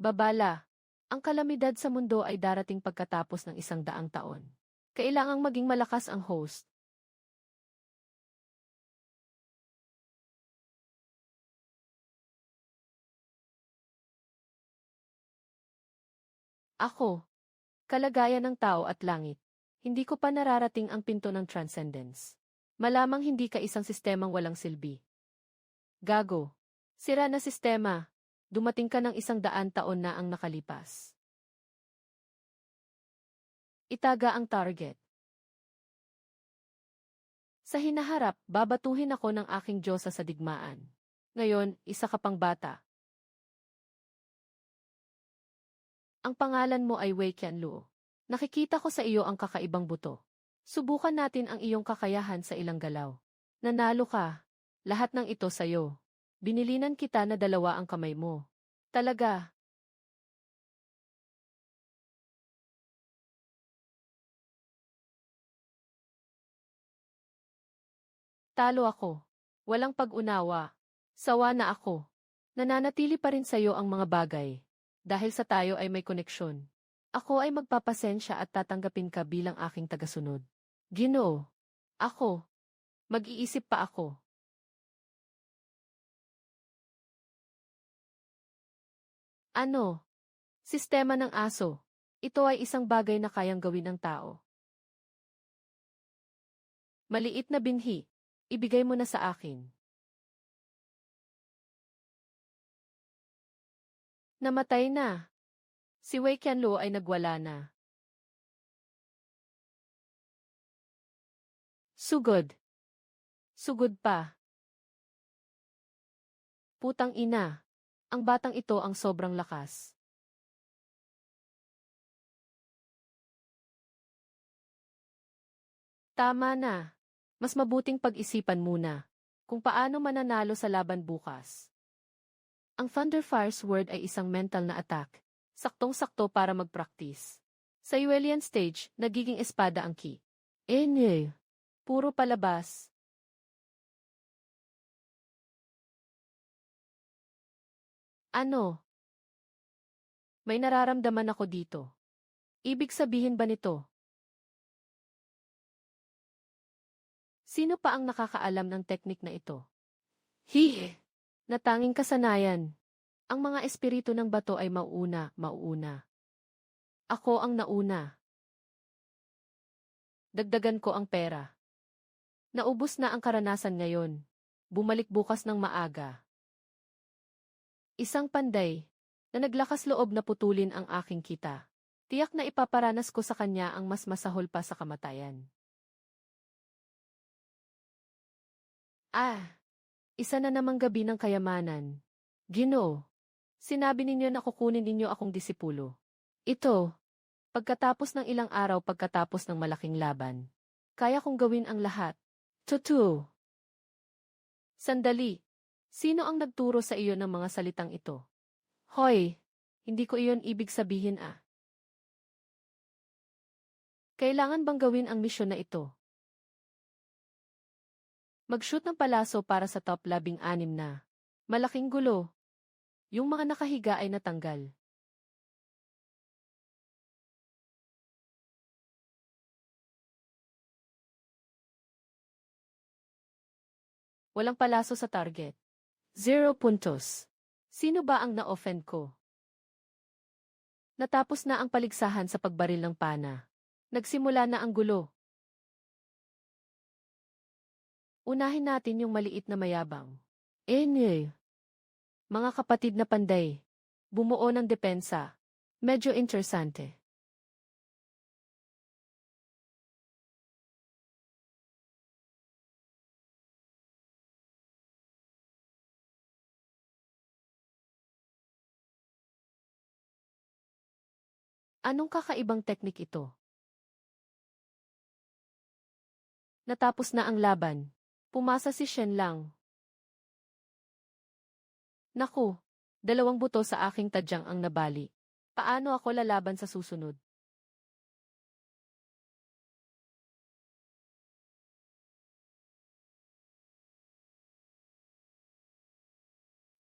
Babala, ang kalamidad sa mundo ay darating pagkatapos ng 100 taon. Kailangang maging malakas ang host. Ako, kalagayan ng tao at langit. Hindi ko pa nararating ang pinto ng transcendence. Malamang hindi ka isang sistemang walang silbi. Gago. Sira na sistema. Dumating ka ng 100 taon na ang nakalipas. Itaga ang target. Sa hinaharap, babatuhin ako ng aking Diyosa sa digmaan. Ngayon, isa ka pang bata. Ang pangalan mo ay Wei Qianluo. Nakikita ko sa iyo ang kakaibang buto. Subukan natin ang iyong kakayahan sa ilang galaw. Nanalo ka. Lahat ng ito sa'yo. Binilinan kita na 2 ang kamay mo. Talaga. Talo ako. Walang pag-unawa. Sawa na ako. Nananatili pa rin sa'yo ang mga bagay. Dahil sa tayo ay may koneksyon. Ako ay magpapasensya at tatanggapin ka bilang aking tagasunod. Ginoo. Ako. Mag-iisip pa ako. Ano? Sistema ng aso. Ito ay isang bagay na kayang gawin ng tao. Maliit na binhi. Ibigay mo na sa akin. Namatay na. Si Wei Qianluo ay nagwala na. Sugod. Sugod pa. Putang ina. Ang batang ito ang sobrang lakas. Tama na. Mas mabuting pag-isipan muna kung paano mananalo sa laban bukas. Ang Thunder Fire Sword ay isang mental na attack. Saktong-sakto para mag-practice. Sa Yuelian stage, nagiging espada ang key. Puro palabas. Ano? May nararamdaman ako dito. Ibig sabihin ba nito? Sino pa ang nakakaalam ng teknik na ito? Hihe! Natanging kasanayan. Ang mga espiritu ng bato ay mauuna. Ako ang nauna. Dagdagan ko ang pera. Naubos na ang karanasan ngayon. Bumalik bukas ng maaga. Isang panday, na naglakas loob na putulin ang aking kita. Tiyak na ipaparanas ko sa kanya ang mas masahol pa sa kamatayan. Isa na namang gabi ng kayamanan. Ginoo, sinabi ninyo na kukunin ninyo akong disipulo. Ito, pagkatapos ng ilang araw pagkatapos ng malaking laban. Kaya kong gawin ang lahat. Tutu. Sandali. Sino ang nagturo sa iyo ng mga salitang ito? Hoy, hindi ko iyon ibig sabihin Kailangan bang gawin ang misyon na ito? Mag-shoot ng palaso para sa top 16 na. Malaking gulo. Yung mga nakahiga ay natanggal. Walang palaso sa target. 0 puntos. Sino ba ang na-offend ko? Natapos na ang paligsahan sa pagbaril ng pana. Nagsimula na ang gulo. Unahin natin yung maliit na mayabang. Mga kapatid na panday. Bumuo ng depensa. Medyo interesante. Anong kakaibang teknik ito? Natapos na ang laban. Pumasa si Shen Lang. Naku, 2 buto sa aking tadyang ang nabali. Paano ako lalaban sa susunod?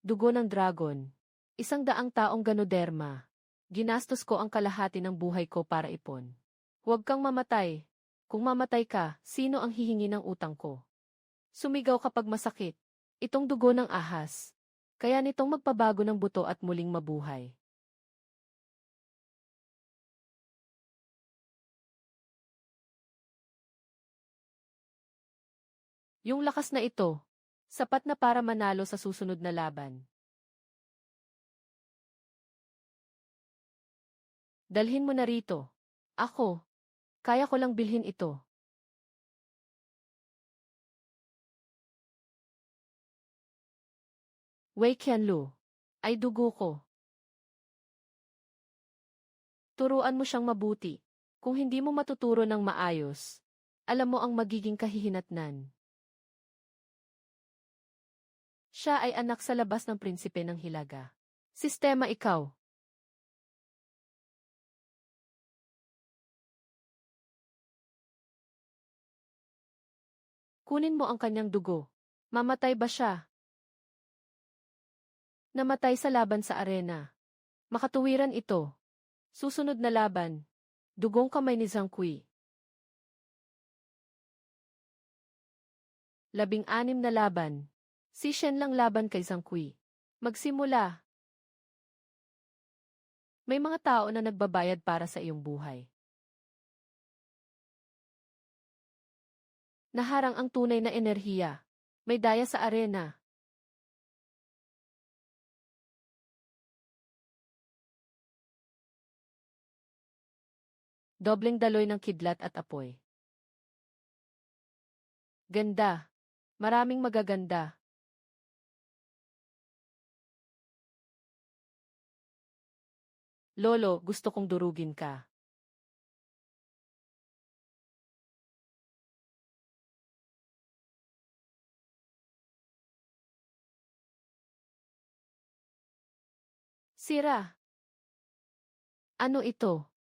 Dugo ng dragon. 100 taong Ganoderma. Ginastos ko ang kalahati ng buhay ko para ipon. Huwag kang mamatay. Kung mamatay ka, sino ang hihingi ng utang ko? Sumigaw kapag masakit. Itong dugo ng ahas. Kaya nitong magpabago ng buto at muling mabuhay. Yung lakas na ito, sapat na para manalo sa susunod na laban. Dalhin mo na rito. Ako. Kaya ko lang bilhin ito. Wei Qianlu. Ay dugo ko. Turuan mo siyang mabuti. Kung hindi mo matuturo ng maayos, alam mo ang magiging kahihinatnan. Siya ay anak sa labas ng prinsipe ng Hilaga. Sistema ikaw. Kunin mo ang kanyang dugo. Mamatay ba siya? Namatay sa laban sa arena. Makatuwiran ito. Susunod na laban. Dugong kamay ni Zhang Kui. 16 na laban. Si Shen lang laban kay Zhang Kui. Magsimula. May mga tao na nagbabayad para sa iyong buhay. Naharang ang tunay na enerhiya. May daya sa arena. Dobleng daloy ng kidlat at apoy. Ganda. Maraming magaganda. Lolo, gusto kong durugin ka. Sira. Ano ito?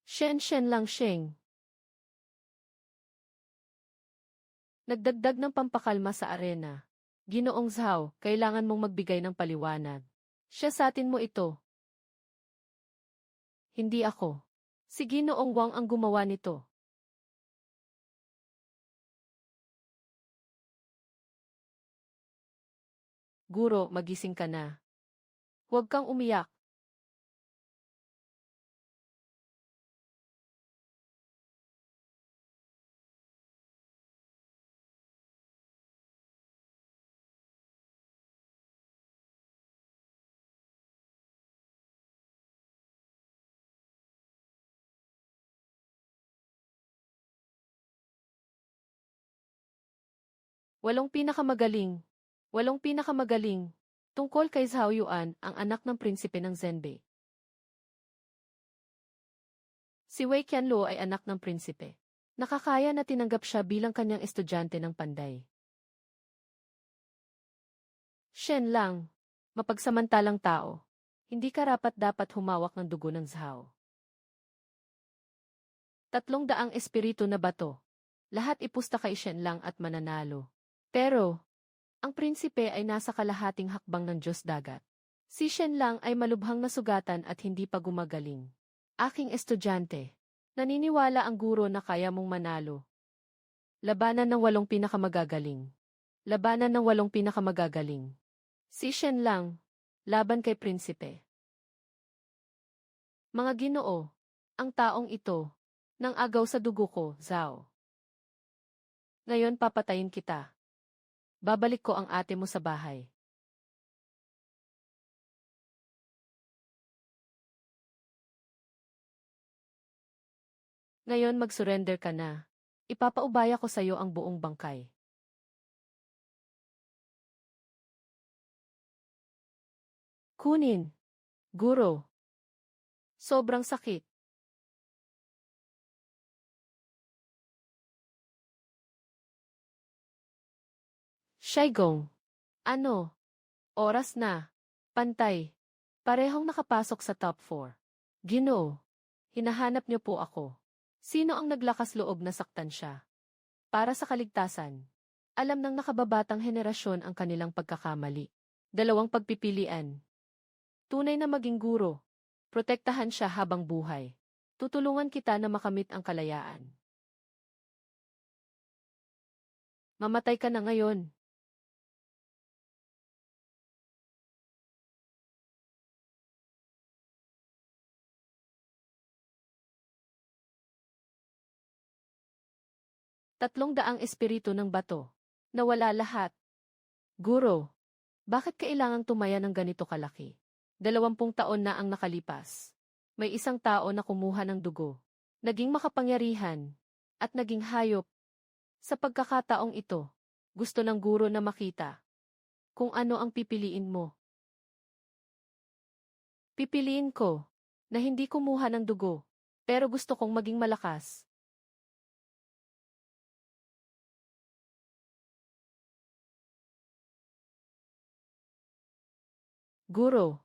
Shen lang Sheng. Nagdagdag ng pampakalma sa arena. Ginoong Zhao, kailangan mong magbigay ng paliwanag. Siya sa atin mo ito. Hindi ako. Si Ginoong Wang ang gumawa nito. Guro, magising ka na. Huwag kang umiyak. Walong pinakamagaling. Walong pinakamagaling. Tungkol kay Zhao Yuan, ang anak ng prinsipe ng Zhenbei. Si Wei Qianlu ay anak ng prinsipe. Nakakaya na tinanggap siya bilang kanyang estudyante ng panday. Shen lang. Mapagsamantalang tao. Hindi karapat-dapat humawak ng dugo ng Zhao. 300 espiritu na bato. Lahat ipusta kay Shen lang at mananalo. Pero, ang prinsipe ay nasa kalahating hakbang ng Diyos Dagat. Si Shen lang ay malubhang nasugatan at hindi pa gumagaling. Aking estudyante. Naniniwala ang guro na kaya mong manalo. Labanan ng 8 pinakamagagaling. Labanan ng 8 pinakamagagaling. Si Shen lang, laban kay prinsipe. Mga Ginoo, ang taong ito, nang agaw sa dugo ko, Zhao. Ngayon papatayin kita. Babalik ko ang ate mo sa bahay. Ngayon mag-surrender ka na. Ipapaubaya ko sa iyo ang buong bangkay. Kunin. Guro. Sobrang sakit. Shaigong. Ano? Oras na. Pantay. Parehong nakapasok sa top 4. Ginoo. Hinahanap niyo po ako. Sino ang naglakas loob na saktan siya? Para sa kaligtasan. Alam ng nakababatang henerasyon ang kanilang pagkakamali. Dalawang pagpipilian. Tunay na maging guro. Protektahan siya habang buhay. Tutulungan kita na makamit ang kalayaan. Mamatay ka na ngayon. Tatlong-daang espiritu ng bato. Nawala lahat. Guro, bakit kailangang tumaya ng ganito kalaki? 20 taon na ang nakalipas. May isang tao na kumuha ng dugo. Naging makapangyarihan. At naging hayop. Sa pagkakataong ito, gusto ng guro na makita kung ano ang pipiliin mo. Pipiliin ko na hindi kumuha ng dugo, pero gusto kong maging malakas. Guro,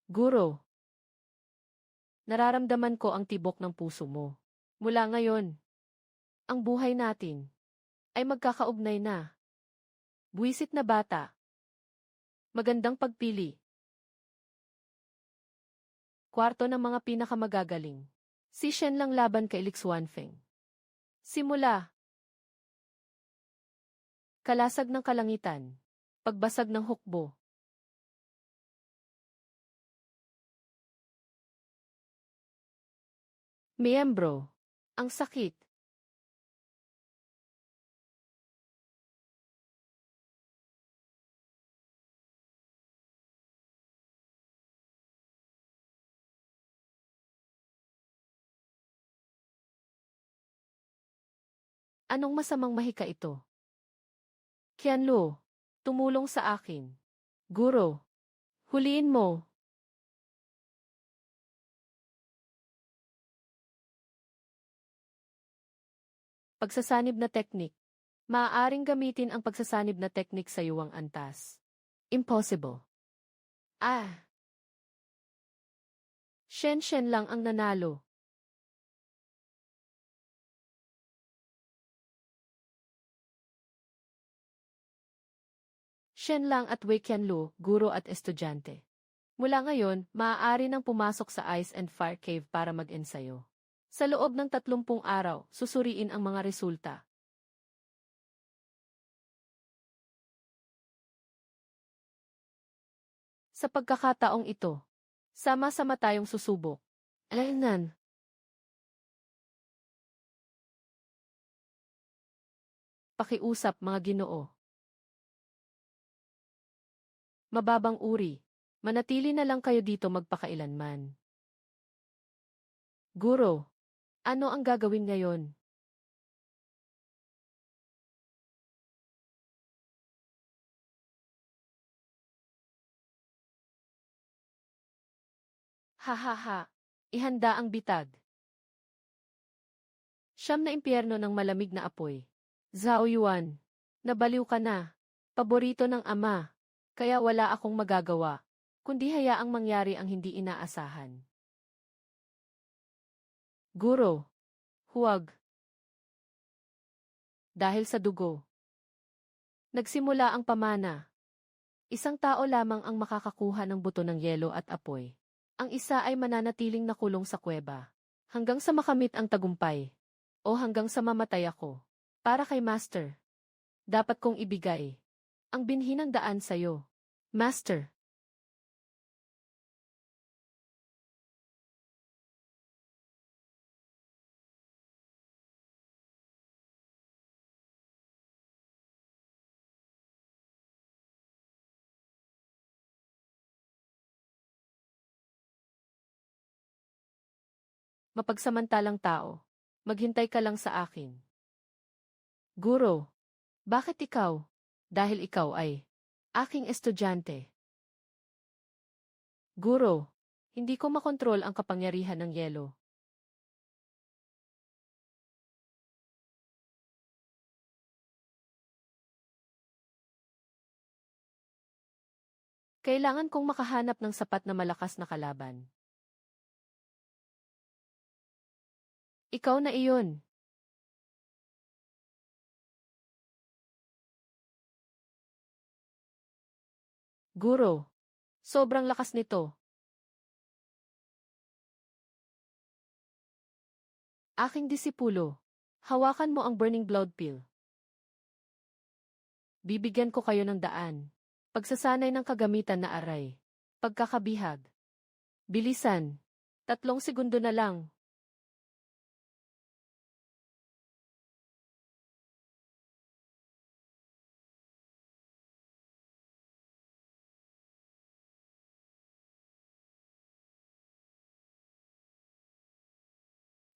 guro, nararamdaman ko ang tibok ng puso mo. Mula ngayon, ang buhay natin ay magkakaugnay na. Buwisit na bata. Magandang pagpili. Kwarto ng mga pinakamagagaling. Si Shen lang laban kay Lixuanfeng. Simula. Kalasag ng kalangitan. Pagbasag ng hukbo. Miyembro. Ang sakit. Anong masamang mahika ito? Qianlu, tumulong sa akin. Guro, huliin mo. Pagsasanib na teknik. Maaaring gamitin ang pagsasanib na teknik sa yuwang antas. Impossible. Ah. Shen lang ang nanalo. Shen lang at Wei Qianlu, guro at estudyante. Mula ngayon, maaari nang pumasok sa Ice and Fire Cave para mag-ensayo. Sa loob ng 30 araw, susuriin ang mga resulta. Sa pagkakataong ito, sama-sama tayong susubok. Alaynan. Pakiusap mga Ginoo. Mababang uri. Manatili na lang kayo dito magpakailanman. Guro, ano ang gagawin ngayon? Ha. Ihanda ang bitag. Siyam na impyerno ng malamig na apoy. Zhao Yuan, nabaliw ka na. Paborito ng ama. Kaya wala akong magagawa, kundi hayaang mangyari ang hindi inaasahan. Guro, huwag. Dahil sa dugo. Nagsimula ang pamana. Isang tao lamang ang makakakuha ng buto ng yelo at apoy. Ang isa ay mananatiling nakulong sa kuweba. Hanggang sa makamit ang tagumpay. O hanggang sa mamatay ako. Para kay Master. Dapat kong ibigay ang binhi ng daan sa'yo, Master. Mapagsamantalang tao. Maghintay ka lang sa akin. Guro, bakit ikaw? Dahil ikaw ay aking estudyante. Guro, hindi ko makontrol ang kapangyarihan ng yelo. Kailangan kong makahanap ng sapat na malakas na kalaban. Ikaw na iyon. Guro. Sobrang lakas nito. Aking disipulo. Hawakan mo ang burning blood pill. Bibigyan ko kayo ng daan. Pagsasanay ng kagamitan na aray. Pagkakabihag. Bilisan. 3 segundo na lang.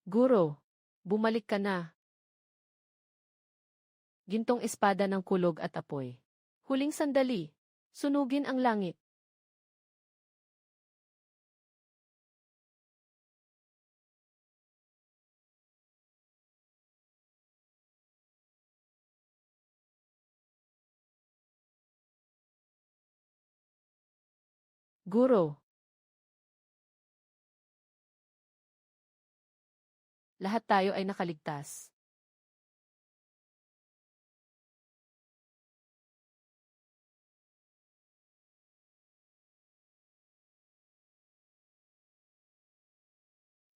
Guro. Bumalik ka na. Gintong espada ng kulog at apoy. Huling sandali. Sunugin ang langit. Guro. Lahat tayo ay nakaligtas.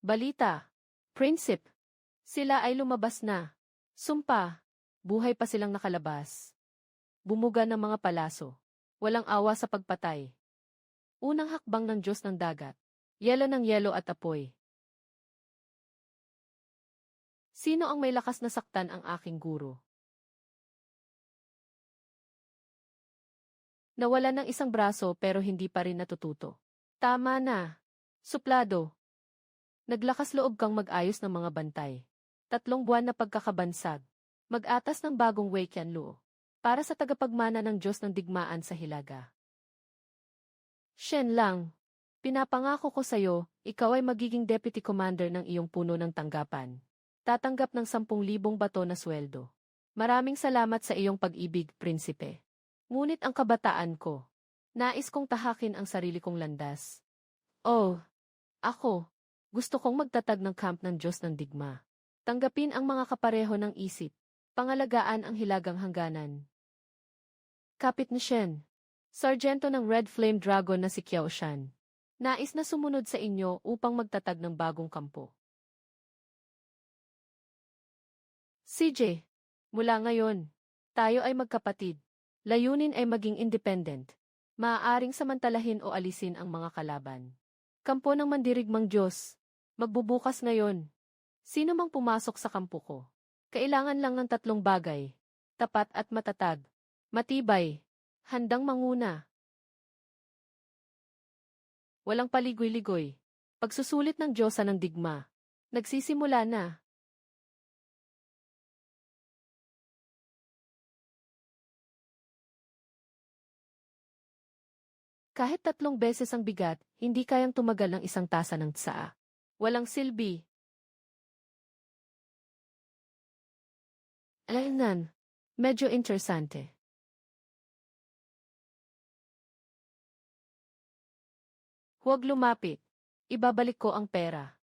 Balita. Prinsip. Sila ay lumabas na. Sumpa. Buhay pa silang nakalabas. Bumuga ng mga palaso. Walang awa sa pagpatay. Unang hakbang ng Diyos ng dagat. Yelo ng yelo at apoy. Sino ang may lakas na saktan ang aking guro? Nawala ng isang braso pero hindi pa rin natututo. Tama na. Suplado. Naglakas loob kang mag-ayos ng mga bantay. 3 buwan na pagkakabansag. Mag-atas ng bagong Weiqianluo. Para sa tagapagmana ng Diyos ng digmaan sa Hilaga. Shen Lang. Pinapangako ko sa'yo, ikaw ay magiging deputy commander ng iyong puno ng tanggapan. Tatanggap ng 10,000 bato na sweldo. Maraming salamat sa iyong pag-ibig, prinsipe. Ngunit ang kabataan ko. Nais kong tahakin ang sarili kong landas. Oh, ako. Gusto kong magtatag ng camp ng Diyos ng digma. Tanggapin ang mga kapareho ng isip. Pangalagaan ang hilagang hangganan. Kapit ni Shen. Sargento ng Red Flame Dragon na si Qiao Shan. Nais na sumunod sa inyo upang magtatag ng bagong kampo. CJ. Mula ngayon, tayo ay magkapatid. Layunin ay maging independent. Maaaring samantalahin o alisin ang mga kalaban. Kampo ng mandirigmang Diyos. Magbubukas ngayon. Sino mang pumasok sa kampo ko. Kailangan lang ng 3 bagay. Tapat at matatag. Matibay. Handang manguna. Walang paligoy-ligoy. Pagsusulit ng Diyosa ng digma. Nagsisimula na. Kahit 3 beses ang bigat, hindi kayang tumagal ng 1 tasa ng tsaa. Walang silbi. Alainan. Medyo interesante. Huwag lumapit. Ibabalik ko ang pera.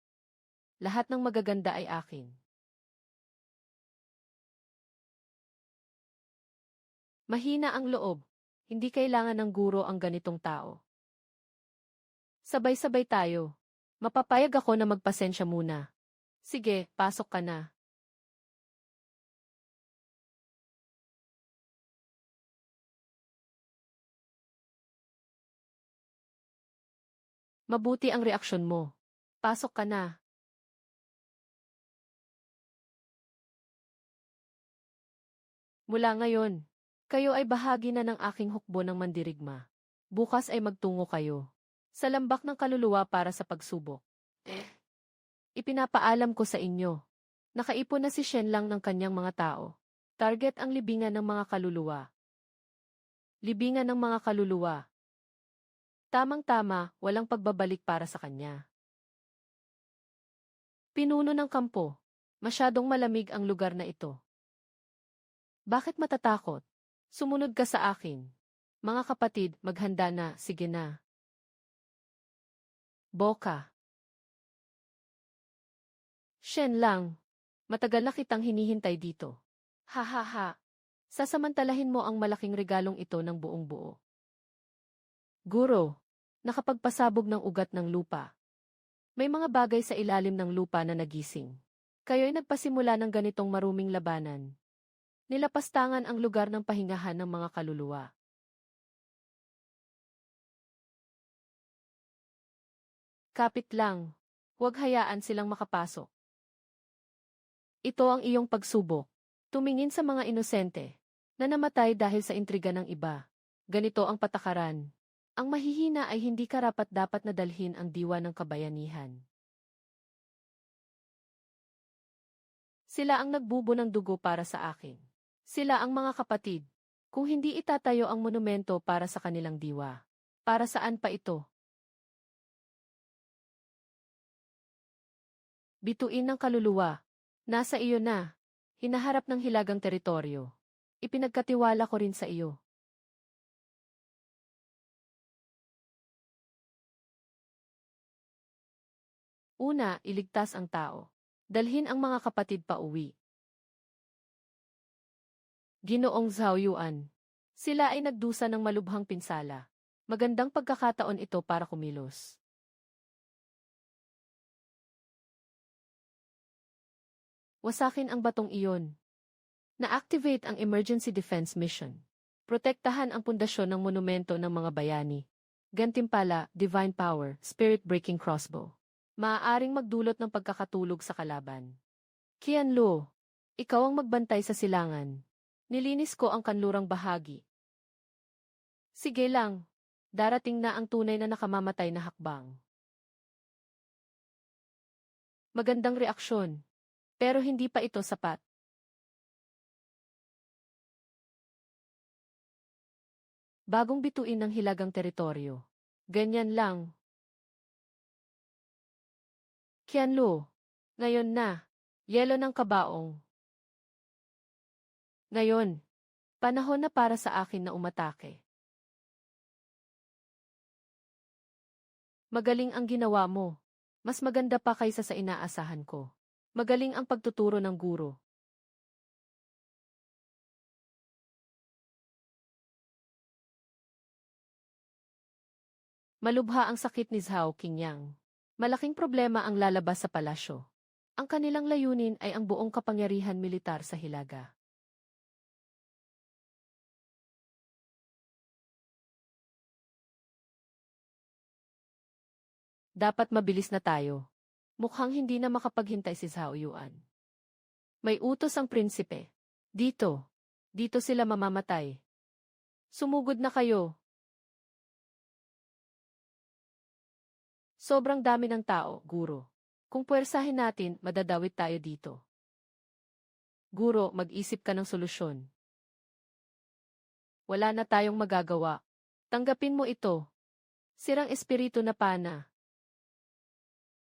Lahat ng magaganda ay akin. Mahina ang loob. Hindi kailangan ng guro ang ganitong tao. Sabay-sabay tayo. Mapapayag ako na magpasensya muna. Sige, pasok ka na. Mabuti ang reaksyon mo. Pasok ka na. Mula ngayon, kayo ay bahagi na ng aking hukbo ng mandirigma. Bukas ay magtungo kayo. Sa lambak ng kaluluwa para sa pagsubok. Ipinapaalam ko sa inyo. Nakaipon na si Shen Lang ng kanyang mga tao. Target ang libingan ng mga kaluluwa. Libingan ng mga kaluluwa. Tamang-tama, walang pagbabalik para sa kanya. Pinuno ng kampo. Masyadong malamig ang lugar na ito. Bakit matatakot? Sumunod ka sa akin. Mga kapatid, maghanda na, sige na. Boka. Shen lang. Matagal na kitang hinihintay dito. Ha ha ha. Sasamantalahin mo ang malaking regalong ito ng buong buo. Guro, nakapagpasabog ng ugat ng lupa. May mga bagay sa ilalim ng lupa na nagising. Kayo'y nagpasimula ng ganitong maruming labanan. Nilapastangan ang lugar ng pahingahan ng mga kaluluwa. Kapit lang. Huwag hayaan silang makapasok. Ito ang iyong pagsubok. Tumingin sa mga inosente na namatay dahil sa intriga ng iba. Ganito ang patakaran. Ang mahihina ay hindi karapat-dapat na dalhin ang diwa ng kabayanihan. Sila ang nagbubo ng dugo para sa akin. Sila ang mga kapatid. Kung hindi itatayo ang monumento para sa kanilang diwa, para saan pa ito? Bituin ng kaluluwa. Nasa iyo na. Hinaharap ng hilagang teritoryo. Ipinagkatiwala ko rin sa iyo. Una, iligtas ang tao. Dalhin ang mga kapatid pa uwi. Ginoong Zhao Yuan. Sila ay nagdusa ng malubhang pinsala. Magandang pagkakataon ito para kumilos. Wasakin ang batong iyon. Na-activate ang Emergency Defense Mission. Protektahan ang pundasyon ng monumento ng mga bayani. Gantimpala, Divine Power, Spirit-Breaking Crossbow. Maaaring magdulot ng pagkakatulog sa kalaban. Qianlu, ikaw ang magbantay sa silangan. Nilinis ko ang kanlurang bahagi. Sige lang, darating na ang tunay na nakamamatay na hakbang. Magandang reaksyon. Pero hindi pa ito sapat. Bagong bituin ng hilagang teritoryo. Ganyan lang. Qianlu, ngayon na. Yelo ng kabaong. Ngayon, panahon na para sa akin na umatake. Magaling ang ginawa mo. Mas maganda pa kaysa sa inaasahan ko. Magaling ang pagtuturo ng guro. Malubha ang sakit ni Zhao Qingyang. Malaking problema ang lalabas sa palasyo. Ang kanilang layunin ay ang buong kapangyarihan militar sa Hilaga. Dapat mabilis na tayo. Mukhang hindi na makapaghintay si Zhao Yuan. May utos ang prinsipe. Dito. Dito sila mamamatay. Sumugod na kayo. Sobrang dami ng tao, guro. Kung puwersahin natin, madadawit tayo dito. Guro, mag-isip ka ng solusyon. Wala na tayong magagawa. Tanggapin mo ito. Sirang espiritu na pana.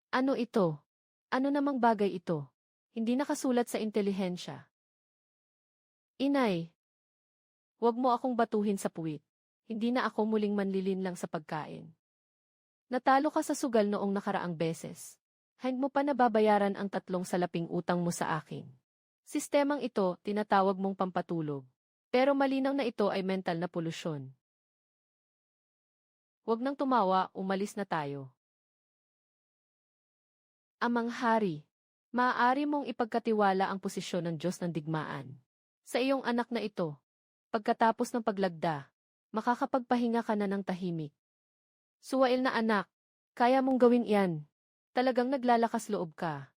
Ano ito? Ano namang bagay ito? Hindi nakasulat sa intelihensya. Inay, huwag mo akong batuhin sa puwit. Hindi na ako muling manlilinlang sa pagkain. Natalo ka sa sugal noong nakaraang beses. Hindi mo pa nababayaran ang 3 salaping utang mo sa akin. Sistemang ito, tinatawag mong pampatulog. Pero malinaw na ito ay mental na polusyon. Huwag nang tumawa, umalis na tayo. Amang Hari, maaari mong ipagkatiwala ang posisyon ng Diyos ng digmaan. Sa iyong anak na ito, pagkatapos ng paglagda, makakapagpahinga ka na ng tahimik. Suwail na anak, kaya mong gawin iyan. Talagang naglalakas loob ka.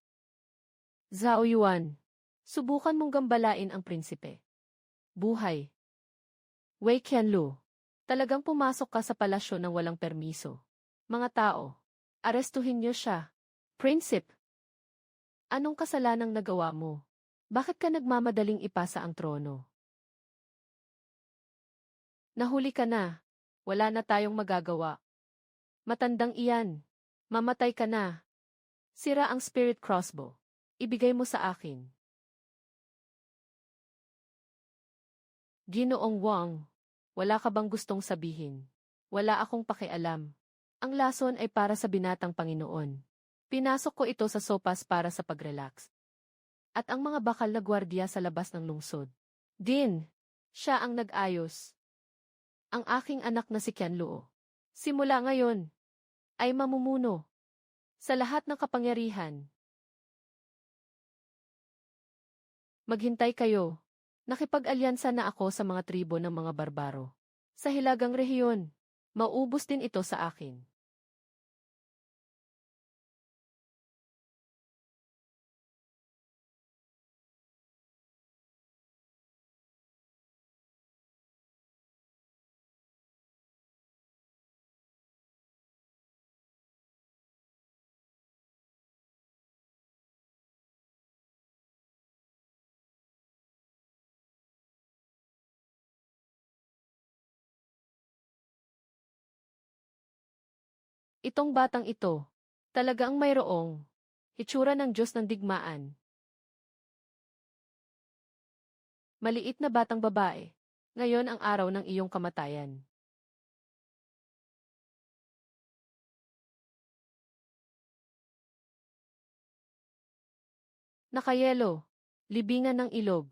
Zhao Yuan, subukan mong gambalain ang prinsipe. Buhay. Wei Qianlu, talagang pumasok ka sa palasyo ng walang permiso. Mga tao, arestuhin niyo siya. Prinsip, anong kasalanang nagawa mo? Bakit ka nagmamadaling ipasa ang trono? Nahuli ka na. Wala na tayong magagawa. Matandang iyan. Mamatay ka na. Sira ang spirit crossbow. Ibigay mo sa akin. Ginoong Wang, Wala ka bang gustong sabihin? Wala akong pakialam. Ang lason ay para sa binatang Panginoon. Pinasok ko ito sa sopas para sa pag-relax. At ang mga bakal na gwardiya sa labas ng lungsod. Din, siya ang nag-ayos. Ang aking anak na si Kianluo. Simula ngayon, ay mamumuno. Sa lahat ng kapangyarihan. Maghintay kayo. Nakipag-alyansa na ako sa mga tribo ng mga barbaro. Sa hilagang rehiyon, maubos din ito sa akin. Itong batang ito, talagang mayroong hitsura ng Diyos ng digmaan. Maliit na batang babae. Ngayon ang araw ng iyong kamatayan. Nakayelo. Libingan ng ilog.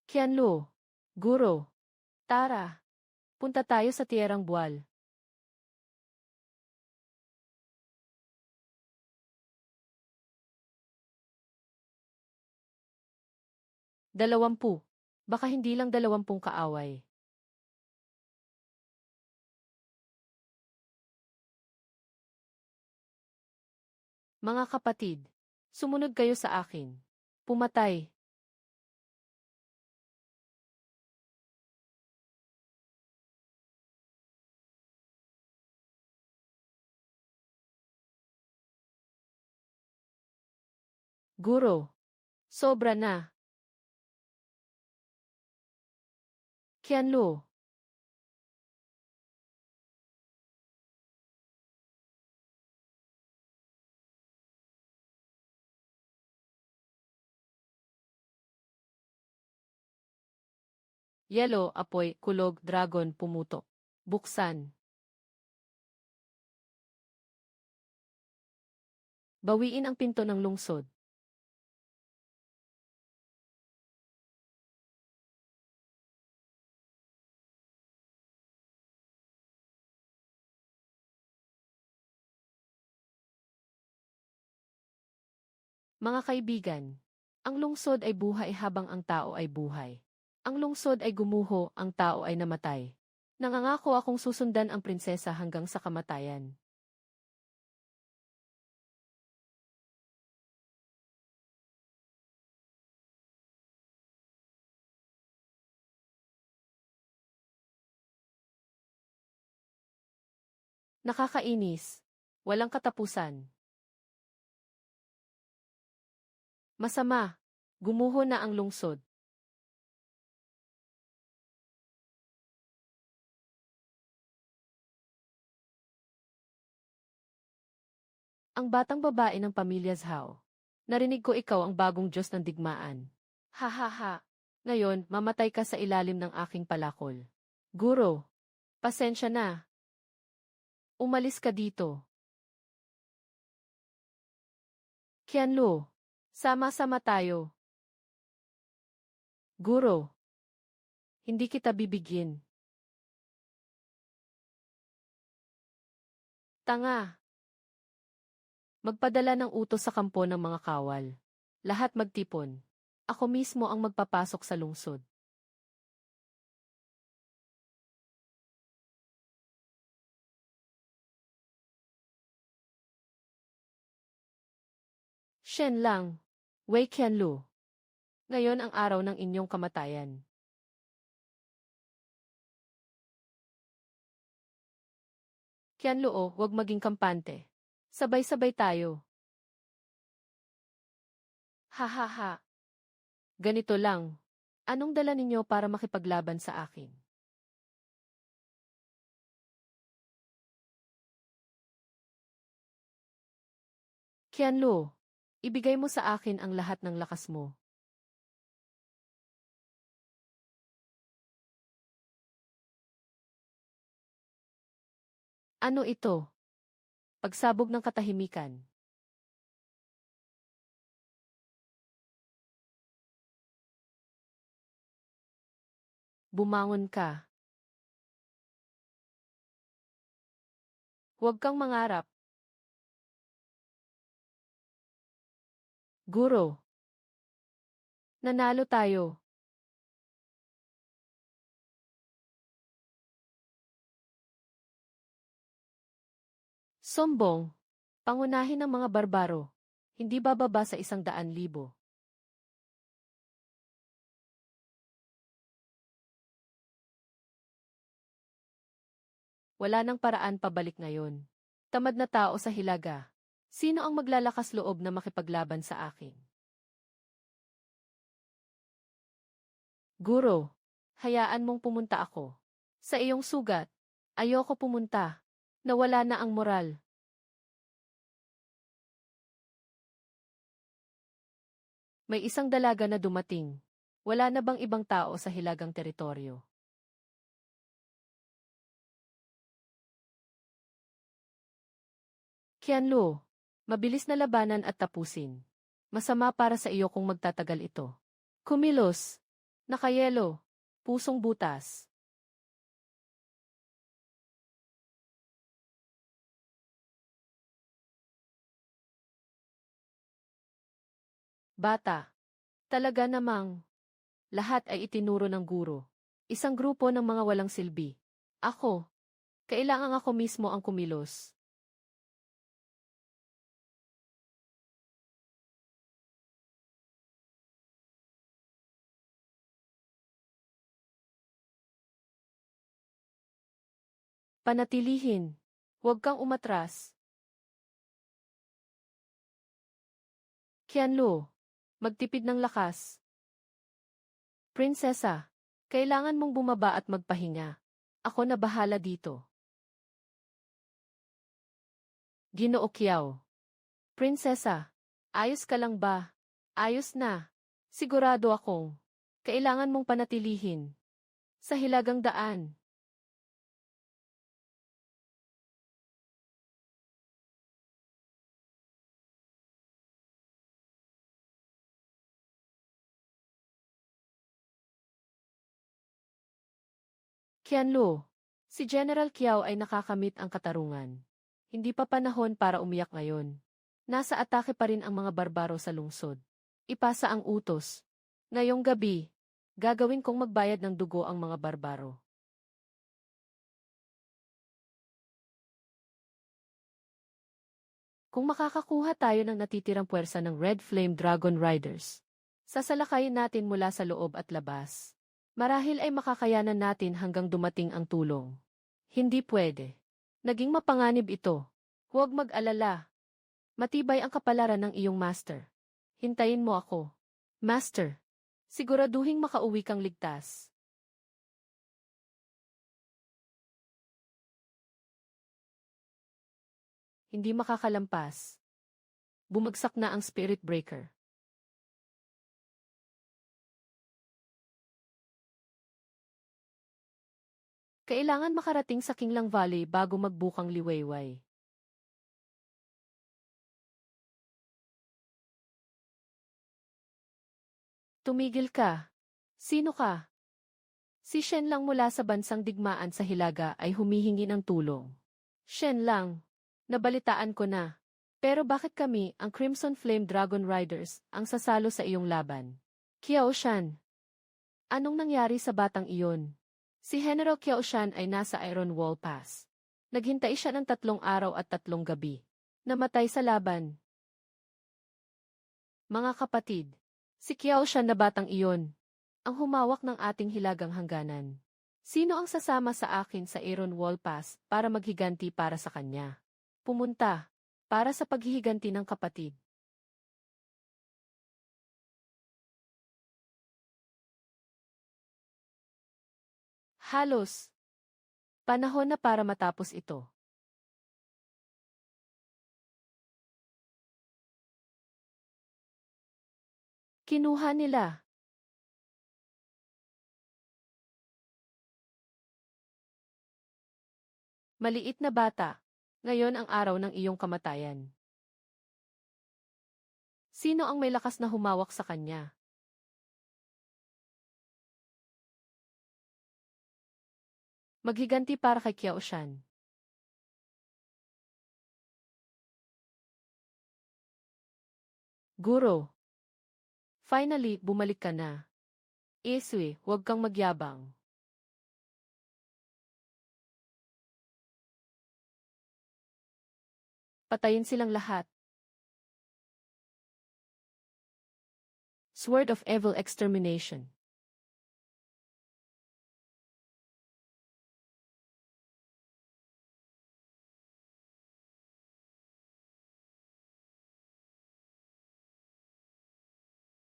Kianlu. Guro. Tara. Punta tayo sa Tierang Buwal. Dalawampu. Baka hindi lang 20 kaaway. Mga kapatid, sumunod kayo sa akin. Pumatay. Guro. Sobra na. Kianlu. Yelo, apoy, kulog, dragon, pumutok. Buksan. Bawiin ang pinto ng lungsod. Mga kaibigan, ang lungsod ay buhay habang ang tao ay buhay. Ang lungsod ay gumuho, ang tao ay namatay. Nangangako akong susundan ang prinsesa hanggang sa kamatayan. Nakakainis. Walang katapusan. Masama. Gumuho na ang lungsod. Ang batang babae ng pamilya Zhao. Narinig ko ikaw ang bagong Diyos ng digmaan. Ha ha ha. Ngayon, mamatay ka sa ilalim ng aking palakol. Guro, pasensya na. Umalis ka dito. Kianlu, sama-sama tayo. Guro, hindi kita bibigyan. Tanga. Magpadala ng utos sa kampo ng mga kawal. Lahat magtipon. Ako mismo ang magpapasok sa lungsod. Shen lang. Wei Qianlu. Ngayon ang araw ng inyong kamatayan. Qianluo, huwag maging kampante. Sabay-sabay tayo. Ha ha ha. Ganito lang. Anong dala ninyo para makipaglaban sa akin? Qianlu, ibigay mo sa akin ang lahat ng lakas mo. Ano ito? Pagsabog ng katahimikan. Bumangon ka. Huwag kang mangarap. Guro. Nanalo tayo. Sombong. Pangunahin ng mga barbaro. Hindi bababa sa 100,000. Wala nang paraan pabalik ngayon. Tamad na tao sa hilaga. Sino ang maglalakas loob na makipaglaban sa akin? Guro, hayaan mong pumunta ako. Sa iyong sugat, ayoko pumunta. Nawala na ang moral. May isang dalaga na dumating. Wala na bang ibang tao sa hilagang teritoryo? Qianlu, mabilis na labanan at tapusin. Masama para sa iyo kung magtatagal ito. Kumilos. Nakayelo. Pusong butas. Bata. Talaga namang. Lahat ay itinuro ng guro. Isang grupo ng mga walang silbi. Ako. Kailangan ako mismo ang kumilos. Panatilihin. Huwag kang umatras. Qianlu. Magtipid ng lakas. Prinsesa. Kailangan mong bumaba at magpahinga. Ako na bahala dito. Ginoo Qiao. Prinsesa. Ayos ka lang ba? Ayos na. Sigurado akong. Kailangan mong panatilihin. Sa hilagang daan. Qianlu, si General Qiao ay nakakamit ang katarungan. Hindi pa panahon para umiyak ngayon. Nasa atake pa rin ang mga barbaro sa lungsod. Ipasa ang utos. Ngayong gabi, gagawin kong magbayad ng dugo ang mga barbaro. Kung makakakuha tayo ng natitirang puwersa ng Red Flame Dragon Riders, sasalakayin natin mula sa loob at labas. Marahil ay makakayanan natin hanggang dumating ang tulong. Hindi pwede. Naging mapanganib ito. Huwag mag-alala. Matibay ang kapalaran ng iyong master. Hintayin mo ako. Master, siguraduhing makauwi kang ligtas. Hindi makakalampas. Bumagsak na ang Spirit Breaker. Kailangan makarating sa Kinglang Valley bago magbukang liwayway. Tumigil ka. Sino ka? Si Shen lang mula sa bansang digmaan sa Hilaga ay humihingi ng tulong. Shen lang. Nabalitaan ko na. Pero bakit kami, ang Crimson Flame Dragon Riders, ang sasalo sa iyong laban? Qiao Shan. Anong nangyari sa batang iyon? Si General Qiao Shan ay nasa Iron Wall Pass. Naghintay siya ng 3 araw at 3 gabi. Namatay sa laban. Mga kapatid, si Qiao Shan na batang iyon, ang humawak ng ating hilagang hangganan. Sino ang sasama sa akin sa Iron Wall Pass para maghiganti para sa kanya? Pumunta, para sa paghihiganti ng kapatid. Halos. Panahon na para matapos ito. Kinuha nila. Maliit na bata. Ngayon ang araw ng iyong kamatayan. Sino ang may lakas na humawak sa kanya? Maghiganti para kay Kiao Shan. Guro. Finally, bumalik ka na. Isui, huwag kang magyabang. Patayin silang lahat. Sword of Evil Extermination.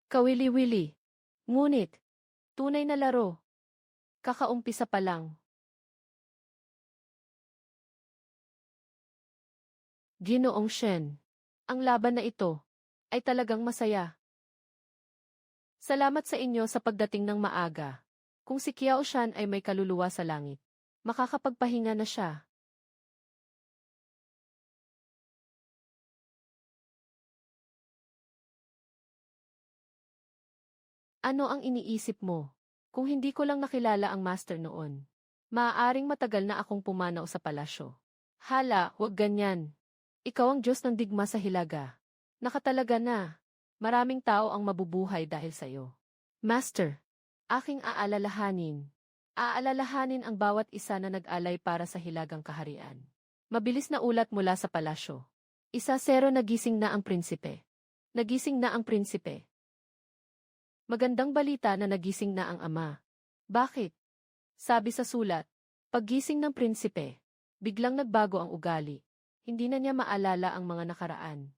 Kawili-wili. Ngunit, tunay na laro. Kakaumpisa pa lang. Ginoong Shen. Ang laban na ito ay talagang masaya. Salamat sa inyo sa pagdating ng maaga. Kung si Kiao Shan ay may kaluluwa sa langit, makakapagpahinga na siya. Ano ang iniisip mo? Kung hindi ko lang nakilala ang master noon, maaaring matagal na akong pumanaw sa palasyo. Hala, huwag ganyan. Ikaw ang Diyos ng digma sa Hilaga. Nakatalaga na. Maraming tao ang mabubuhay dahil sa'yo. Master, aking aalalahanin. Aalalahanin ang bawat isa na nag-alay para sa Hilagang Kaharian. Mabilis na ulat mula sa palasyo. 1-0 nagising na ang prinsipe. Nagising na ang prinsipe. Magandang balita na nagising na ang ama. Bakit? Sabi sa sulat, paggising ng prinsipe, biglang nagbago ang ugali. Hindi na niya maalala ang mga nakaraan.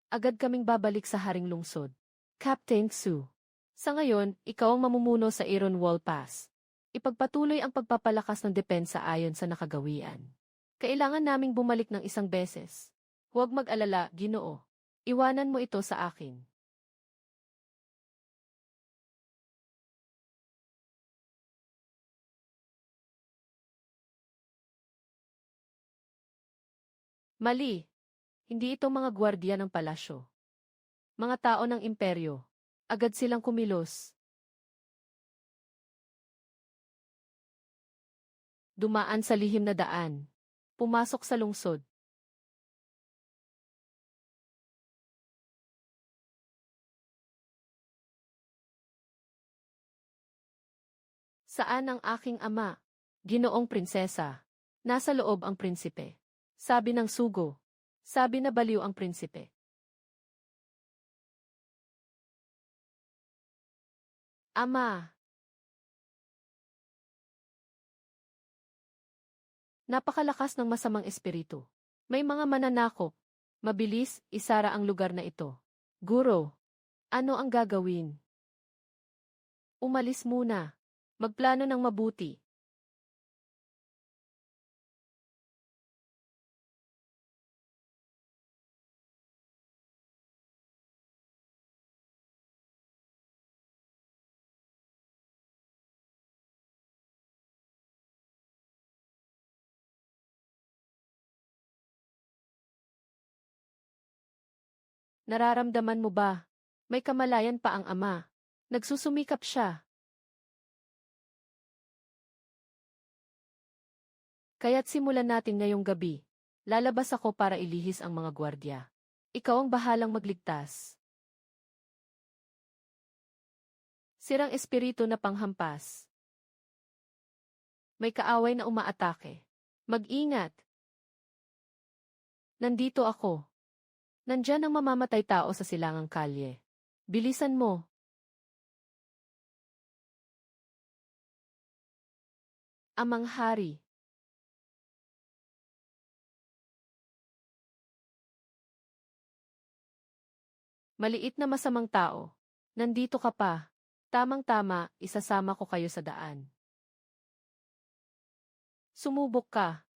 Agad kaming babalik sa Haring Lungsod. Captain Xu. Sa ngayon, ikaw ang mamumuno sa Iron Wall Pass. Ipagpatuloy ang pagpapalakas ng depensa ayon sa nakagawian. Kailangan naming bumalik ng 1 beses. Huwag mag-alala, Ginoo. Iwanan mo ito sa akin. Mali. Hindi ito mga gwardiya ng palasyo. Mga tao ng imperyo. Agad silang kumilos. Dumaan sa lihim na daan. Pumasok sa lungsod. Saan ang aking ama? Ginoong prinsesa. Nasa loob ang prinsipe. Sabi ng sugo. Sabi na baliw ang prinsipe. Ama. Napakalakas ng masamang espiritu. May mga mananakop. Mabilis, isara ang lugar na ito. Guro. Ano ang gagawin? Umalis muna. Magplano ng mabuti. Nararamdaman mo ba? May kamalayan pa ang ama. Nagsusumikap siya. Kaya't simulan natin ngayong gabi. Lalabas ako para ilihis ang mga gwardya. Ikaw ang bahalang magligtas. Sirang espiritu na panghampas. May kaaway na umaatake. Mag-ingat. Nandito ako. Nandyan ang mamamatay tao sa silangang kalye. Bilisan mo. Amang hari. Maliit na masamang tao. Nandito ka pa. Tamang-tama, isasama ko kayo sa daan. Sumubok ka.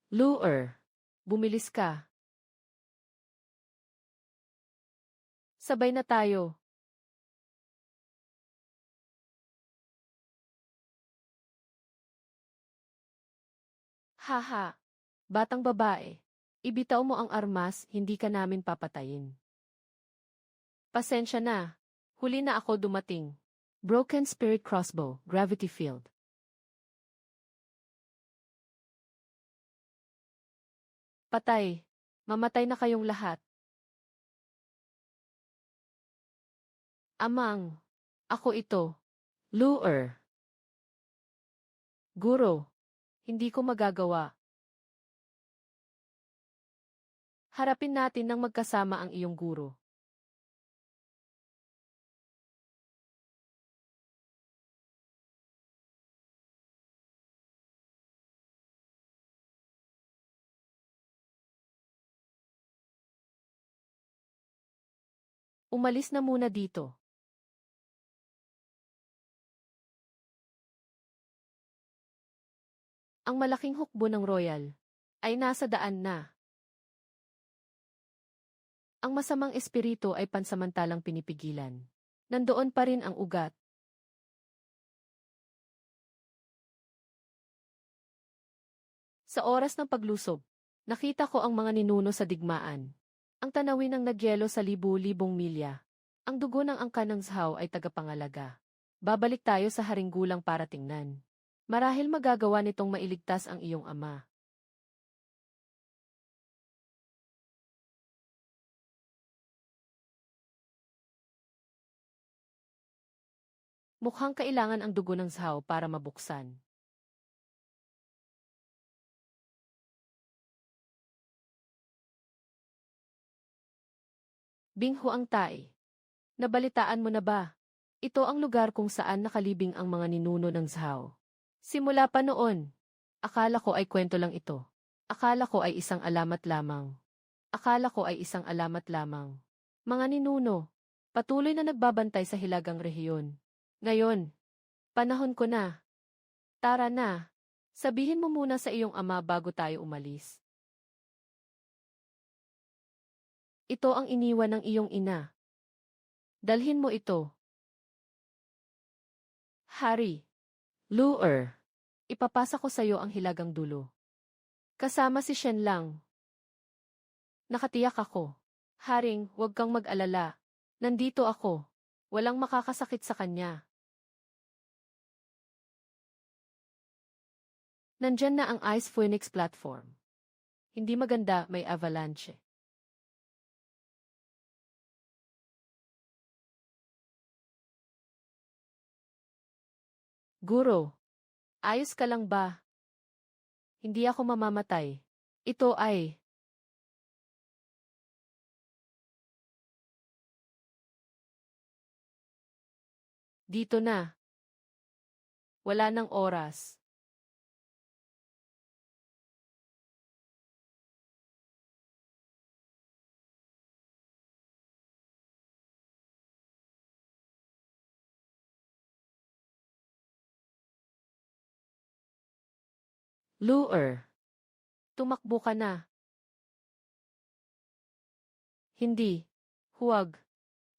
Lure. Bumilis ka. Sabay na tayo. Haha. Batang babae. Ibitaw mo ang armas, hindi ka namin papatayin. Pasensya na. Huli na ako dumating. Broken Spirit Crossbow, Gravity Field. Patay. Mamatay na kayong lahat. Amang. Ako ito. Lure. Guro. Hindi ko magagawa. Harapin natin ng magkasama ang iyong guro. Umalis na muna dito. Ang malaking hukbo ng Royal ay nasa daan na. Ang masamang espiritu ay pansamantalang pinipigilan. Nandoon pa rin ang ugat. Sa oras ng paglusob, nakita ko ang mga ninuno sa digmaan. Ang tanawin ng nagyelo sa libu-libong milya. Ang dugo ng angka ng Zhao ay tagapangalaga. Babalik tayo sa haringgulang para tingnan. Marahil magagawa nitong mailigtas ang iyong ama. Mukhang kailangan ang dugo ng Zhao para mabuksan. Binghuang Tai. Nabalitaan mo na ba? Ito ang lugar kung saan nakalibing ang mga ninuno ng Zhao. Simula pa noon, akala ko ay kwento lang ito. Akala ko ay isang alamat lamang. Akala ko ay isang alamat lamang. Mga ninuno, patuloy na nagbabantay sa hilagang rehiyon. Ngayon, panahon ko na. Tara na, sabihin mo muna sa iyong ama bago tayo umalis. Ito ang iniwan ng iyong ina. Dalhin mo ito. Hari. Lure. Ipapasa ko sa iyo ang hilagang dulo. Kasama si Shen Lang. Nakatiyak ako. Haring, huwag kang mag-alala. Nandito ako. Walang makakasakit sa kanya. Nandyan na ang Ice Phoenix platform. Hindi maganda, may avalanche. Guro, ayos ka lang ba? Hindi ako mamamatay. Ito ay... Dito na. Wala nang oras. Lure. Tumakbo ka na. Hindi. Huwag.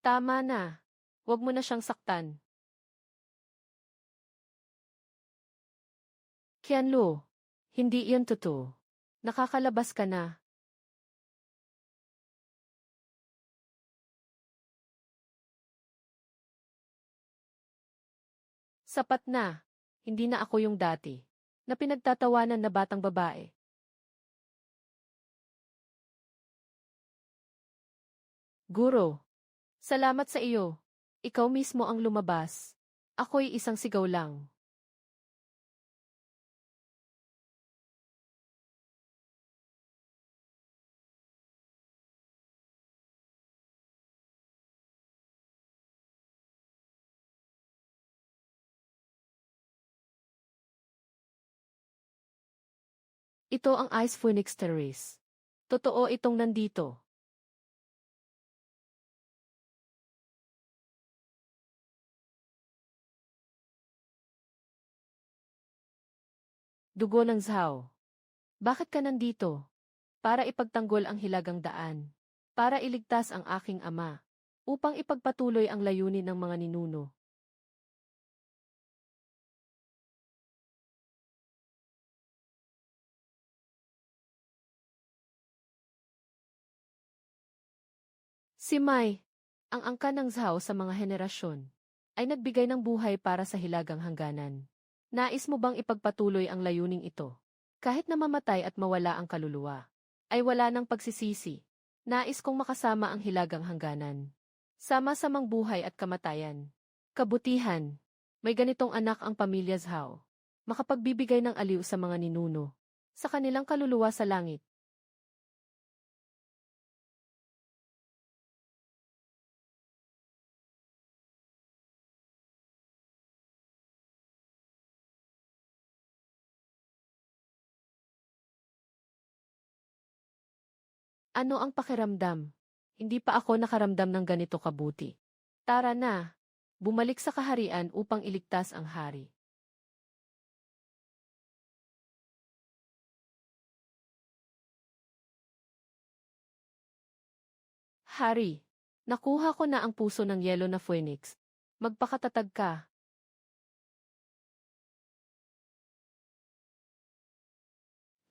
Tama na. Huwag mo na siyang saktan. Qianlu. Hindi iyon totoo. Nakakalabas ka na. Sapat na. Hindi na ako yung dati. Na pinagtatawanan na batang babae. Guro. Salamat sa iyo. Ikaw mismo ang lumabas. Ako'y isang sigaw lang. Ito ang Ice Phoenix Terrace. Totoo itong nandito. Dugo ng Zhao. Bakit ka nandito? Para ipagtanggol ang hilagang daan. Para iligtas ang aking ama. upang ipagpatuloy ang layunin ng mga ninuno. Si Mai, ang angka ng Zhao sa mga henerasyon, ay nagbigay ng buhay para sa hilagang hangganan. Nais mo bang ipagpatuloy ang layuning ito? Kahit na mamatay at mawala ang kaluluwa, ay wala ng pagsisisi. Nais kong makasama ang hilagang hangganan. Sama-samang buhay at kamatayan. Kabutihan. May ganitong anak ang pamilya Zhao. Makapagbibigay ng aliw sa mga ninuno. Sa kanilang kaluluwa sa langit. Ano ang pakiramdam? Hindi pa ako nakaramdam ng ganito kabuti. Tara na. Bumalik sa kaharian upang iligtas ang hari. Hari, nakuha ko na ang puso ng yelo na phoenix. Magpakatatag ka.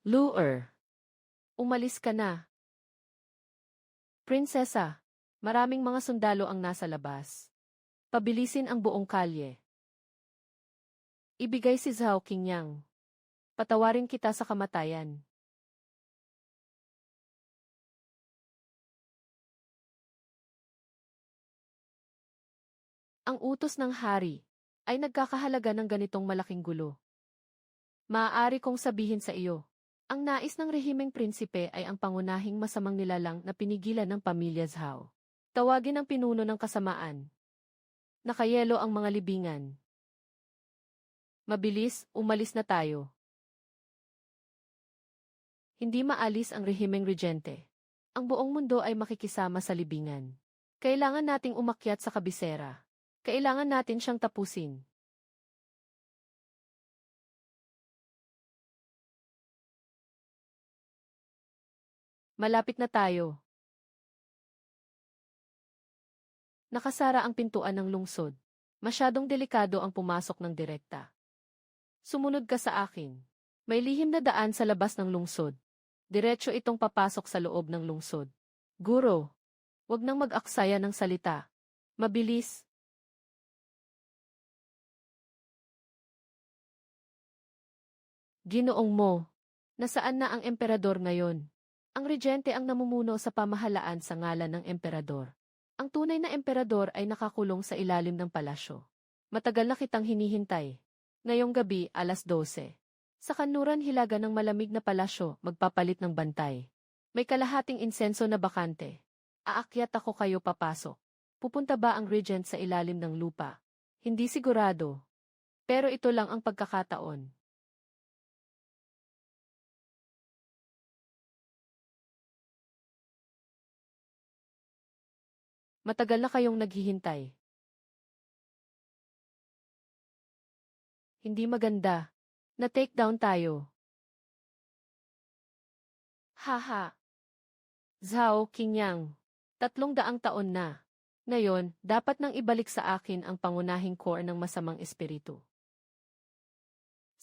Lure. Umalis ka na. Prinsesa, maraming mga sundalo ang nasa labas. Pabilisin ang buong kalye. Ibigay si Zhao Qingyang. Patawarin kita sa kamatayan. Ang utos ng hari ay nagkakahalaga ng ganitong malaking gulo. Maaari kong sabihin sa iyo, ang nais ng rehimeng prinsipe ay ang pangunahing masamang nilalang na pinigilan ng pamilya Zhao. Tawagin ang pinuno ng kasamaan. Nakayelo ang mga libingan. Mabilis, umalis na tayo. Hindi maalis ang rehimeng regente. Ang buong mundo ay makikisama sa libingan. Kailangan nating umakyat sa kabisera. Kailangan natin siyang tapusin. Malapit na tayo. Nakasara ang pintuan ng lungsod. Masyadong delikado ang pumasok ng direkta. Sumunod ka sa akin. May lihim na daan sa labas ng lungsod. Diretso itong papasok sa loob ng lungsod. Guro, wag nang mag-aksaya ng salita. Mabilis. Ginoong mo, nasaan na ang emperador ngayon? Ang regente ang namumuno sa pamahalaan sa ngalan ng emperador. Ang tunay na emperador ay nakakulong sa ilalim ng palasyo. Matagal na kitang hinihintay. Ngayong gabi, 12:00. Sa kanluran hilaga ng malamig na palasyo, magpapalit ng bantay. May kalahating insenso na bakante. Aakyat ako kayo papasok. Pupunta ba ang regent sa ilalim ng lupa? Hindi sigurado. Pero ito lang ang pagkakataon. Matagal na kayong naghihintay. Hindi maganda. Na-take down tayo. Haha. Zhao Qingyang. 300 taon na. Ngayon, dapat nang ibalik sa akin ang pangunahing core ng masamang espiritu.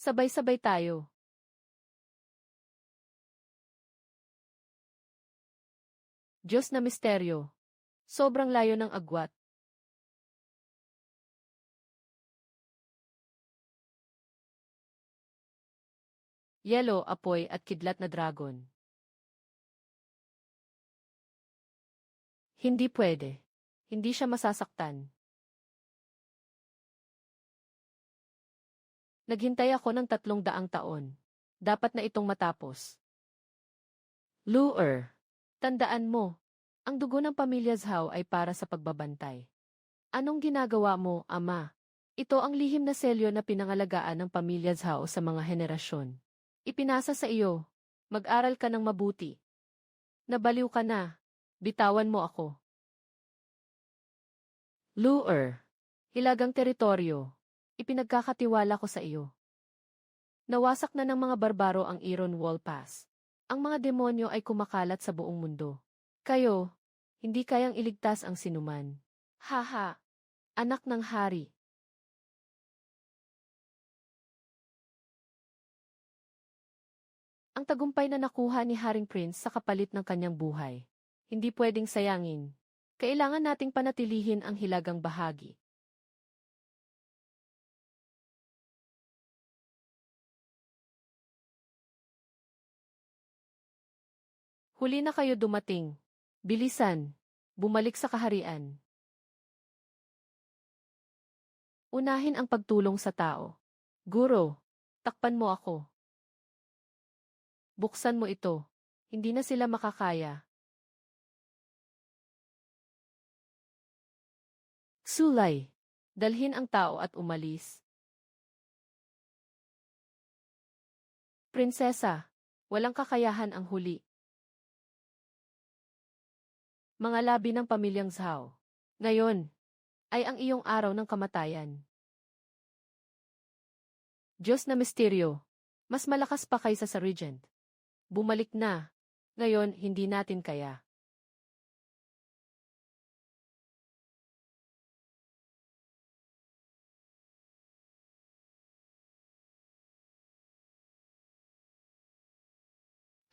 Sabay-sabay tayo. Diyos na misteryo. Sobrang layo ng agwat. Yelo, apoy at kidlat na dragon. Hindi pwede. Hindi siya masasaktan. Naghintay ako ng 300 taon. Dapat na itong matapos. Lure. Tandaan mo, ang dugo ng pamilya Zhao ay para sa pagbabantay. Anong ginagawa mo, ama? Ito ang lihim na selyo na pinangalagaan ng pamilya Zhao sa mga henerasyon. Ipinasa sa iyo. Mag-aral ka ng mabuti. Nabaliw ka na. Bitawan mo ako. Lure. Hilagang teritoryo. Ipinagkakatiwala ko sa iyo. Nawasak na ng mga barbaro ang Iron Wall Pass. Ang mga demonyo ay kumakalat sa buong mundo. Kayo, Hindi kayang iligtas ang sinuman. Haha, anak ng hari. Ang tagumpay na nakuha ni Haring Prince sa kapalit ng kanyang buhay. Hindi pwedeng sayangin. Kailangan nating panatilihin ang hilagang bahagi. Huli na kayo dumating. Bilisan. Bumalik sa kaharian. Unahin ang pagtulong sa tao. Guro, takpan mo ako. Buksan mo ito. Hindi na sila makakaya. Sulay. Dalhin ang tao at umalis. Prinsesa, walang kakayahan ang huli. Mga labi ng pamilyang Zhao. Ngayon, ay ang iyong araw ng kamatayan. Diyos na misteryo, mas malakas pa kaysa sa Regent. Bumalik na. Ngayon, hindi natin kaya.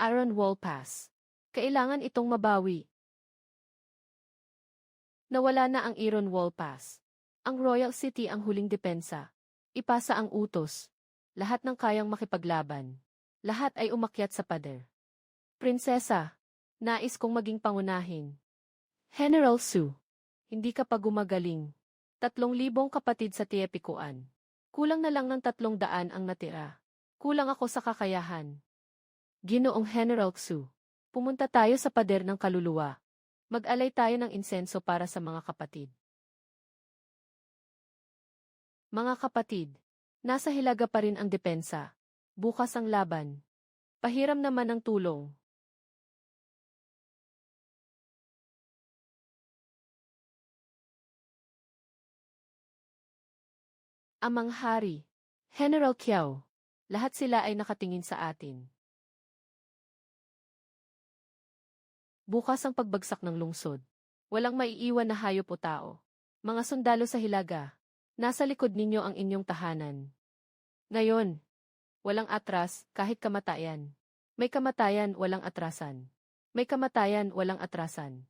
Iron Wall Pass. Kailangan itong mabawi. Nawala na ang Iron Wall Pass. Ang Royal City ang huling depensa. Ipasa ang utos. Lahat ng kayang makipaglaban. Lahat ay umakyat sa pader. Prinsesa, nais kong maging pangunahin. General Su, hindi ka pa gumagaling. 3,000 kapatid sa Tiepikuan. Kulang na lang ng 300 ang natira. Kulang ako sa kakayahan. Ginoong General Su, pumunta tayo sa pader ng kaluluwa. Mag-alay tayo ng insenso para sa mga kapatid. Mga kapatid, nasa hilaga pa rin ang depensa. Bukas ang laban. Pahiram naman ng tulong. Amang Hari, General Kiao, lahat sila ay nakatingin sa atin. Bukas ang pagbagsak ng lungsod. Walang maiiwan na hayop o tao. Mga sundalo sa hilaga, nasa likod ninyo ang inyong tahanan. Ngayon, walang atras kahit kamatayan. May kamatayan, walang atrasan. May kamatayan, walang atrasan.